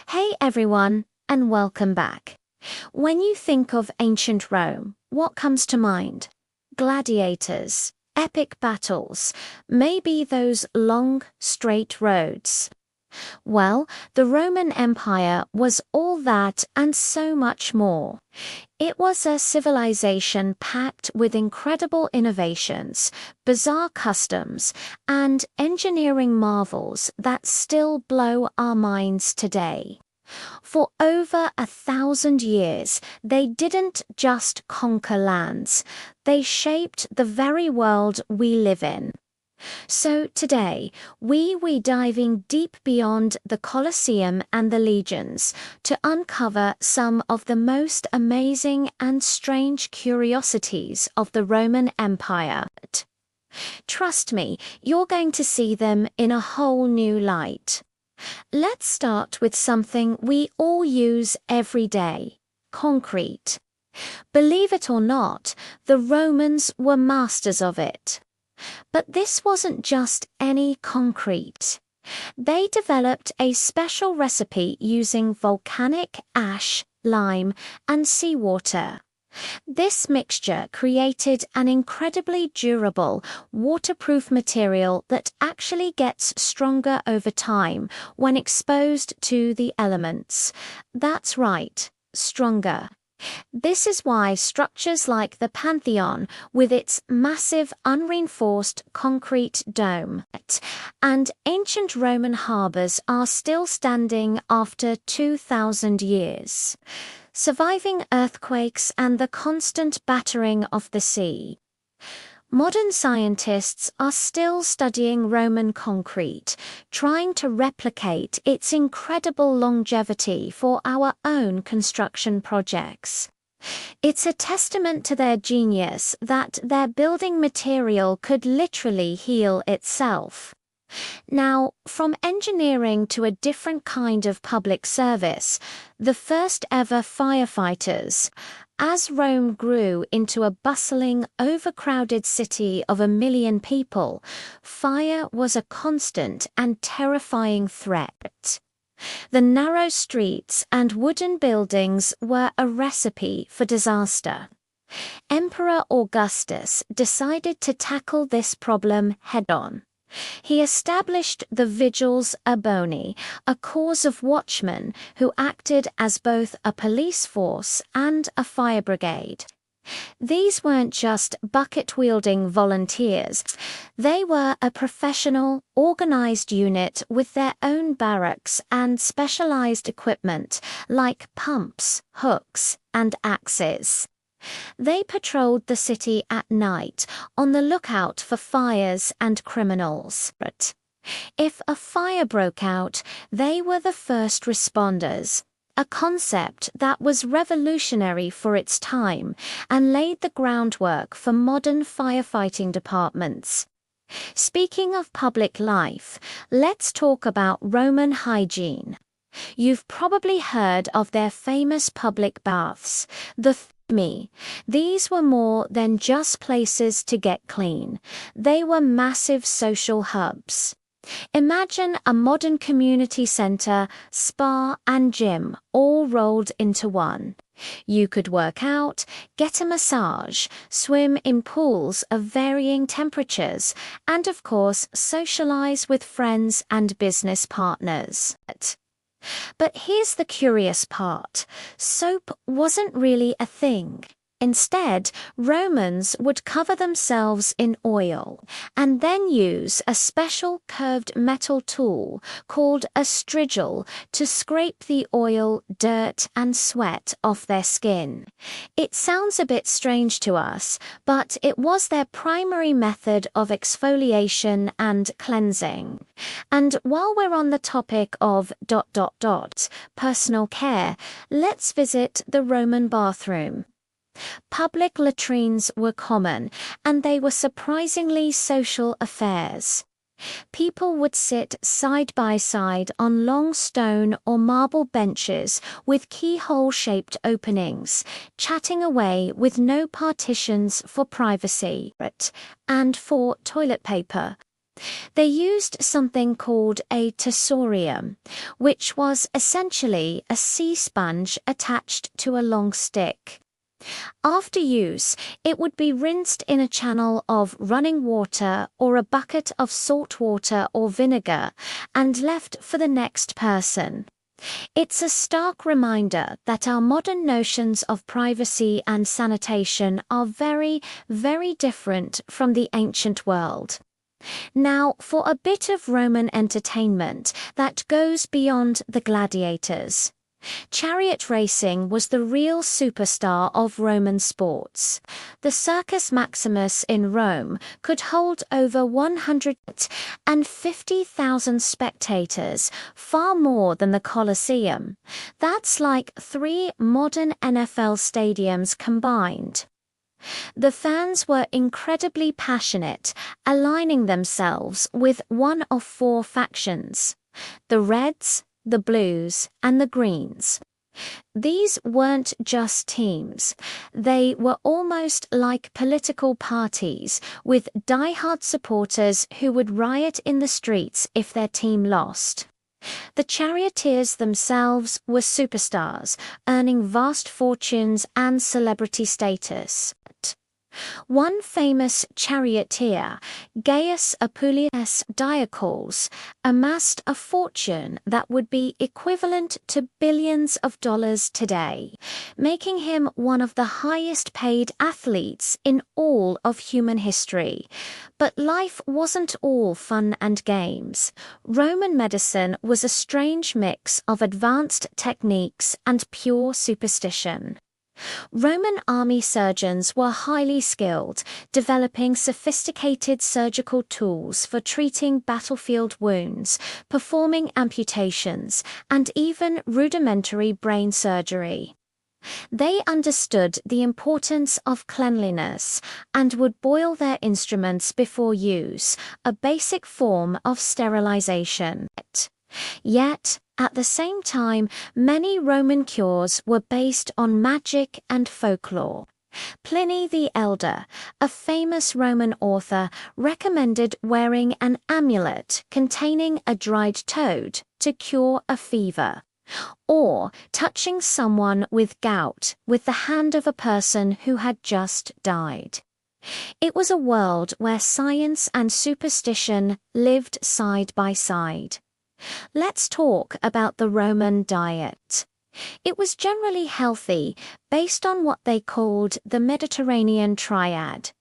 Hey everyone, and welcome back. When you think of ancient Rome, what comes to mind? Gladiators, epic battles, maybe those long, straight roads. Well, the Roman Empire was all that and so much more. It was a civilization packed with incredible innovations, bizarre customs, and engineering marvels that still blow our minds today. For over 1,000 years, they didn't just conquer lands, they shaped the very world we live in. So today, we're diving deep beyond the Colosseum and the legions to uncover some of the most amazing and strange curiosities of the Roman Empire. Trust me, you're going to see them in a whole new light. Let's start with something we all use every day: concrete. Believe it or not, the Romans were masters of it. But this wasn't just any concrete. They developed a special recipe using volcanic ash, lime, and seawater. This mixture created an incredibly durable, waterproof material that actually gets stronger over time when exposed to the elements. That's right, stronger. This is why structures like the Pantheon, with its massive unreinforced concrete dome, and ancient Roman harbors are still standing after 2,000 years, surviving earthquakes and the constant battering of the sea. Modern scientists are still studying Roman concrete, trying to replicate its incredible longevity for our own construction projects. It's a testament to their genius that their building material could literally heal itself. Now, from engineering to a different kind of public service, the first ever firefighters. As Rome grew into a bustling, overcrowded city of 1 million people, fire was a constant and terrifying threat. The narrow streets and wooden buildings were a recipe for disaster. Emperor Augustus decided to tackle this problem head-on. He established the Vigils Urbani, a corps of watchmen who acted as both a police force and a fire brigade. These weren't just bucket-wielding volunteers. They were a professional, organized unit with their own barracks and specialized equipment like pumps, hooks, and axes. They patrolled the city at night, on the lookout for fires and criminals. But if a fire broke out, they were the first responders, a concept that was revolutionary for its time and laid the groundwork for modern firefighting departments. Speaking of public life, let's talk about Roman hygiene. You've probably heard of their famous public baths, the These were more than just places to get clean. They were massive social hubs. Imagine a modern community center, spa, and gym all rolled into one. You could work out, get a massage, swim in pools of varying temperatures, and of course, socialize with friends and business partners. But here's the curious part. Soap wasn't really a thing. Instead, Romans would cover themselves in oil and then use a special curved metal tool called a strigil to scrape the oil, dirt, and sweat off their skin. It sounds a bit strange to us, but it was their primary method of exfoliation and cleansing. And while we're on the topic of ... personal care, let's visit the Roman bathroom. Public latrines were common, and they were surprisingly social affairs. People would sit side by side on long stone or marble benches with keyhole-shaped openings, chatting away with no partitions for privacy and for toilet paper. They used something called a tessorium, which was essentially a sea sponge attached to a long stick. After use, it would be rinsed in a channel of running water or a bucket of salt water or vinegar and left for the next person. It's a stark reminder that our modern notions of privacy and sanitation are very, very different from the ancient world. Now, for a bit of Roman entertainment that goes beyond the gladiators. Chariot racing was the real superstar of Roman sports. The Circus Maximus in Rome could hold over 150,000 spectators, far more than the Colosseum. That's like 3 modern NFL stadiums combined. The fans were incredibly passionate, aligning themselves with one of 4 factions: the Reds, the Blues, and the Greens. These weren't just teams. They were almost like political parties, with die-hard supporters who would riot in the streets if their team lost. The charioteers themselves were superstars, earning vast fortunes and celebrity status. One famous charioteer, Gaius Appuleius Diocles, amassed a fortune that would be equivalent to billions of dollars today, making him one of the highest paid athletes in all of human history. But life wasn't all fun and games. Roman medicine was a strange mix of advanced techniques and pure superstition. Roman army surgeons were highly skilled, developing sophisticated surgical tools for treating battlefield wounds, performing amputations, and even rudimentary brain surgery. They understood the importance of cleanliness and would boil their instruments before use, a basic form of sterilization. Yet, at the same time, many Roman cures were based on magic and folklore. Pliny the Elder, a famous Roman author, recommended wearing an amulet containing a dried toad to cure a fever, or touching someone with gout with the hand of a person who had just died. It was a world where science and superstition lived side by side. Let's talk about the Roman diet. It was generally healthy, based on what they called the Mediterranean triad: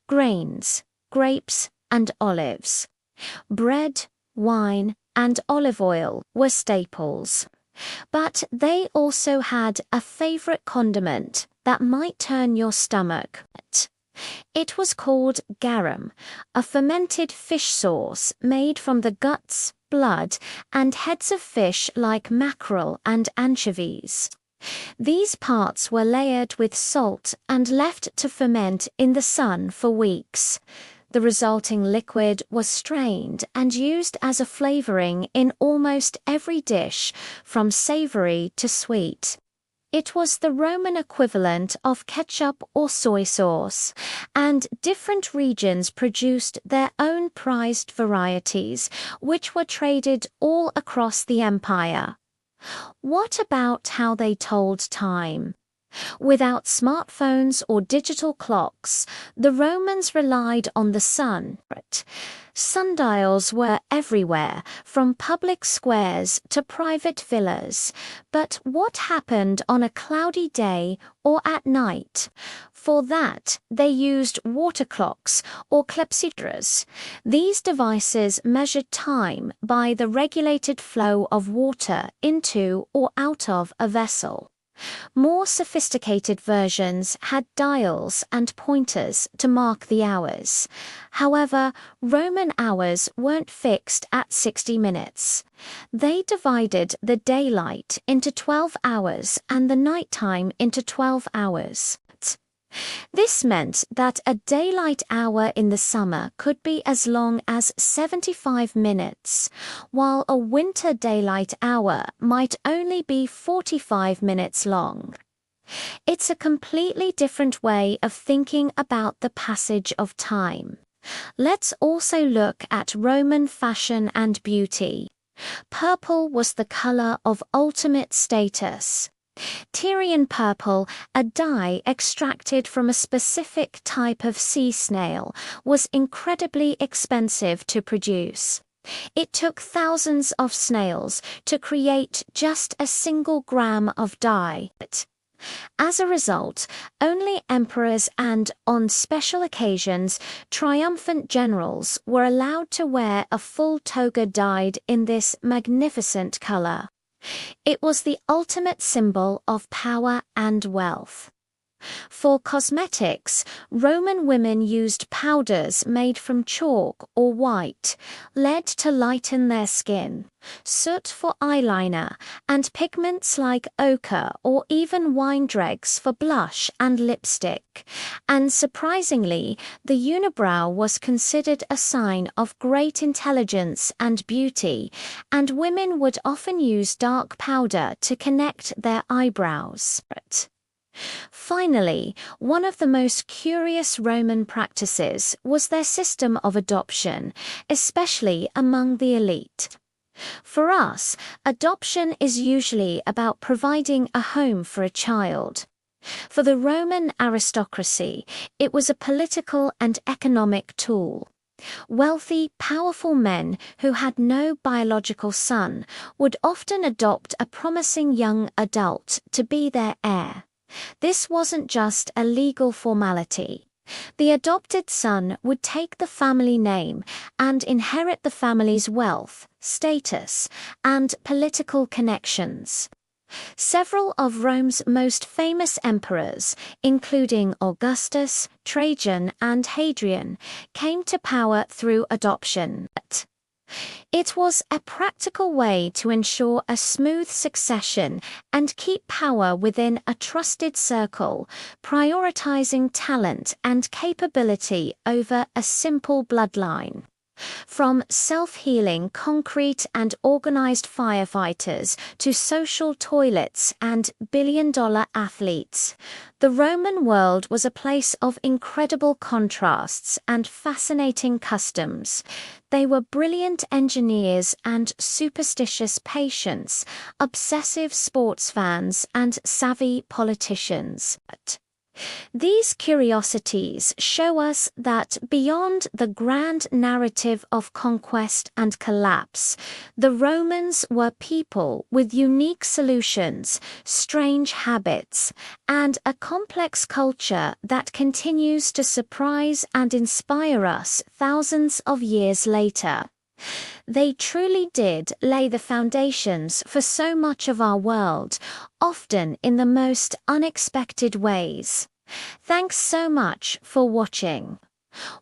grains, grapes, and olives. Bread, wine, and olive oil were staples. But they also had a favorite condiment that might turn your stomach. It was called garum, a fermented fish sauce made from the guts, blood, and heads of fish like mackerel and anchovies. These parts were layered with salt and left to ferment in the sun for weeks. The resulting liquid was strained and used as a flavoring in almost every dish, from savory to sweet. It was the Roman equivalent of ketchup or soy sauce, and different regions produced their own prized varieties, which were traded all across the empire. What about how they told time? Without smartphones or digital clocks, the Romans relied on the sun. Sundials were everywhere, from public squares to private villas. But what happened on a cloudy day or at night? For that, they used water clocks or clepsydras. These devices measured time by the regulated flow of water into or out of a vessel. More sophisticated versions had dials and pointers to mark the hours. However, Roman hours weren't fixed at 60 minutes. They divided the daylight into 12 hours and the nighttime into 12 hours. This meant that a daylight hour in the summer could be as long as 75 minutes, while a winter daylight hour might only be 45 minutes long. It's a completely different way of thinking about the passage of time. Let's also look at Roman fashion and beauty. Purple was the color of ultimate status. Tyrian purple, a dye extracted from a specific type of sea snail, was incredibly expensive to produce. It took thousands of snails to create just a single gram of dye. As a result, only emperors and, on special occasions, triumphant generals were allowed to wear a full toga dyed in this magnificent color. It was the ultimate symbol of power and wealth. For cosmetics, Roman women used powders made from chalk or white, lead to lighten their skin, soot for eyeliner, and pigments like ochre or even wine dregs for blush and lipstick. And surprisingly, the unibrow was considered a sign of great intelligence and beauty, and women would often use dark powder to connect their eyebrows. Finally, one of the most curious Roman practices was their system of adoption, especially among the elite. For us, adoption is usually about providing a home for a child. For the Roman aristocracy, it was a political and economic tool. Wealthy, powerful men who had no biological son would often adopt a promising young adult to be their heir. This wasn't just a legal formality. The adopted son would take the family name and inherit the family's wealth, status, and political connections. Several of Rome's most famous emperors, including Augustus, Trajan, and Hadrian, came to power through adoption. It was a practical way to ensure a smooth succession and keep power within a trusted circle, prioritizing talent and capability over a simple bloodline. From self-healing concrete and organized firefighters to social toilets and billion-dollar athletes, the Roman world was a place of incredible contrasts and fascinating customs. They were brilliant engineers and superstitious patients, obsessive sports fans and savvy politicians. These curiosities show us that beyond the grand narrative of conquest and collapse, the Romans were people with unique solutions, strange habits, and a complex culture that continues to surprise and inspire us thousands of years later. They truly did lay the foundations for so much of our world, often in the most unexpected ways. Thanks so much for watching.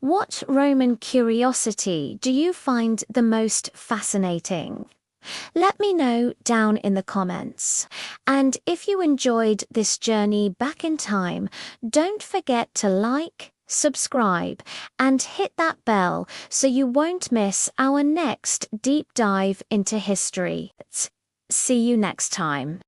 What Roman curiosity do you find the most fascinating? Let me know down in the comments. And if you enjoyed this journey back in time, don't forget to like, subscribe, and hit that bell so you won't miss our next deep dive into history. See you next time.